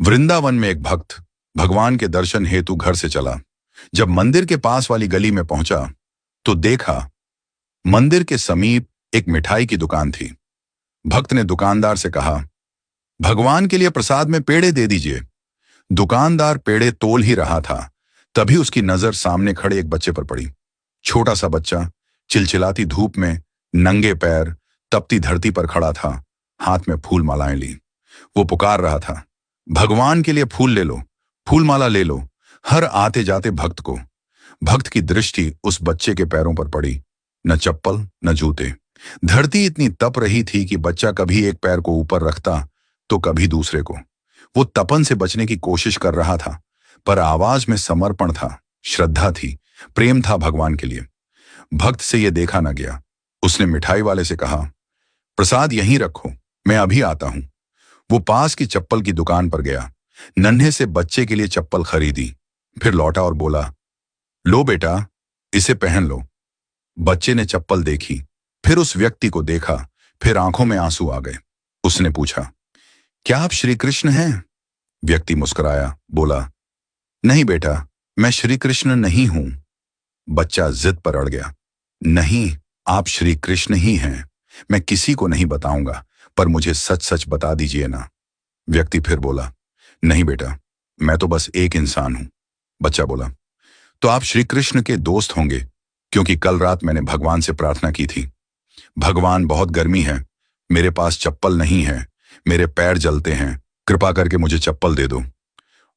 वृंदावन में एक भक्त भगवान के दर्शन हेतु घर से चला। जब मंदिर के पास वाली गली में पहुंचा तो देखा मंदिर के समीप एक मिठाई की दुकान थी। भक्त ने दुकानदार से कहा, भगवान के लिए प्रसाद में पेड़े दे दीजिए। दुकानदार पेड़े तोल ही रहा था, तभी उसकी नजर सामने खड़े एक बच्चे पर पड़ी। छोटा सा बच्चा चिलचिलाती धूप में नंगे पैर तपती धरती पर खड़ा था, हाथ में फूल मालाएं ली। वो पुकार रहा था, भगवान के लिए फूल ले लो, फूल माला ले लो। हर आते जाते भक्त की दृष्टि उस बच्चे के पैरों पर पड़ी। न चप्पल न जूते। धरती इतनी तप रही थी कि बच्चा कभी एक पैर को ऊपर रखता तो कभी दूसरे को। वो तपन से बचने की कोशिश कर रहा था, पर आवाज में समर्पण था, श्रद्धा थी, प्रेम था भगवान के लिए। भक्त से यह देखा न गया। उसने मिठाई वाले से कहा, प्रसाद यहीं रखो, मैं अभी आता हूं। वो पास की चप्पल की दुकान पर गया, नन्हे से बच्चे के लिए चप्पल खरीदी, फिर लौटा और बोला, लो बेटा, इसे पहन लो। बच्चे ने चप्पल देखी, फिर उस व्यक्ति को देखा, फिर आंखों में आंसू आ गए। उसने पूछा, क्या आप श्री कृष्ण हैं? व्यक्ति मुस्कुराया, बोला, नहीं बेटा, मैं श्री कृष्ण नहीं हूं। बच्चा जिद पर अड़ गया, नहीं, आप श्री कृष्ण ही हैं। मैं किसी को नहीं बताऊंगा, पर मुझे सच सच बता दीजिए ना। व्यक्ति फिर बोला, नहीं बेटा, मैं तो बस एक इंसान हूं। बच्चा बोला, तो आप श्री कृष्ण के दोस्त होंगे, क्योंकि कल रात मैंने भगवान से प्रार्थना की थी। भगवान, बहुत गर्मी है, मेरे पास चप्पल नहीं है, मेरे पैर जलते हैं, कृपा करके मुझे चप्पल दे दो।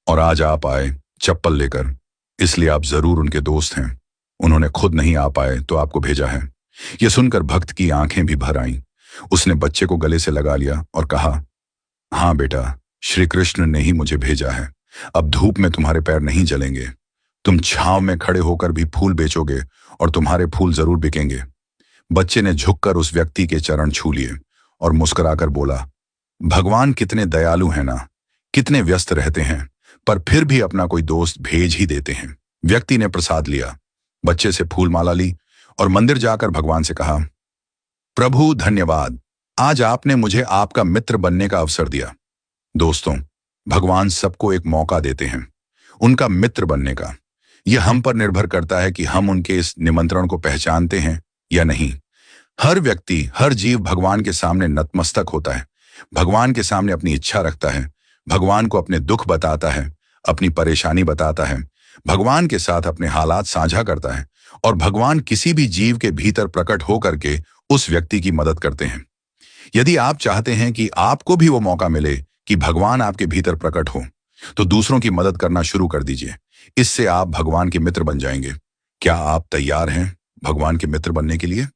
और आज आप आए चप्पल लेकर, इसलिए आप जरूर उनके दोस्त हैं। उन्होंने खुद नहीं आ पाए तो आपको भेजा है। यह सुनकर भक्त की आंखें भी भर आईं। उसने बच्चे को गले से लगा लिया और कहा, हाँ बेटा, श्री कृष्ण ने ही मुझे भेजा है। अब धूप में तुम्हारे पैर नहीं जलेंगे। तुम छांव में खड़े होकर भी फूल बेचोगे और तुम्हारे फूल जरूर बिकेंगे। बच्चे ने झुककर उस व्यक्ति के चरण छू लिए और मुस्कुराकर बोला, भगवान कितने दयालु हैं ना, कितने व्यस्त रहते हैं, पर फिर भी अपना कोई दोस्त भेज ही देते हैं। व्यक्ति ने प्रसाद लिया, बच्चे से फूल माला ली और मंदिर जाकर भगवान से कहा, प्रभु धन्यवाद, आज आपने मुझे आपका मित्र बनने का अवसर दिया। दोस्तों, भगवान सबको एक मौका देते हैं उनका मित्र बनने का। यह हम पर निर्भर करता है कि हम उनके इस निमंत्रण को पहचानते हैं या नहीं। हर व्यक्ति, हर जीव भगवान के सामने नतमस्तक होता है, भगवान के सामने अपनी इच्छा रखता है, भगवान को अपने दुख बताता है, अपनी परेशानी बताता है, भगवान के साथ अपने हालात साझा करता है, और भगवान किसी भी जीव के भीतर प्रकट होकर के उस व्यक्ति की मदद करते हैं। यदि आप चाहते हैं कि आपको भी वो मौका मिले कि भगवान आपके भीतर प्रकट हो, तो दूसरों की मदद करना शुरू कर दीजिए। इससे आप भगवान के मित्र बन जाएंगे। क्या आप तैयार हैं भगवान के मित्र बनने के लिए?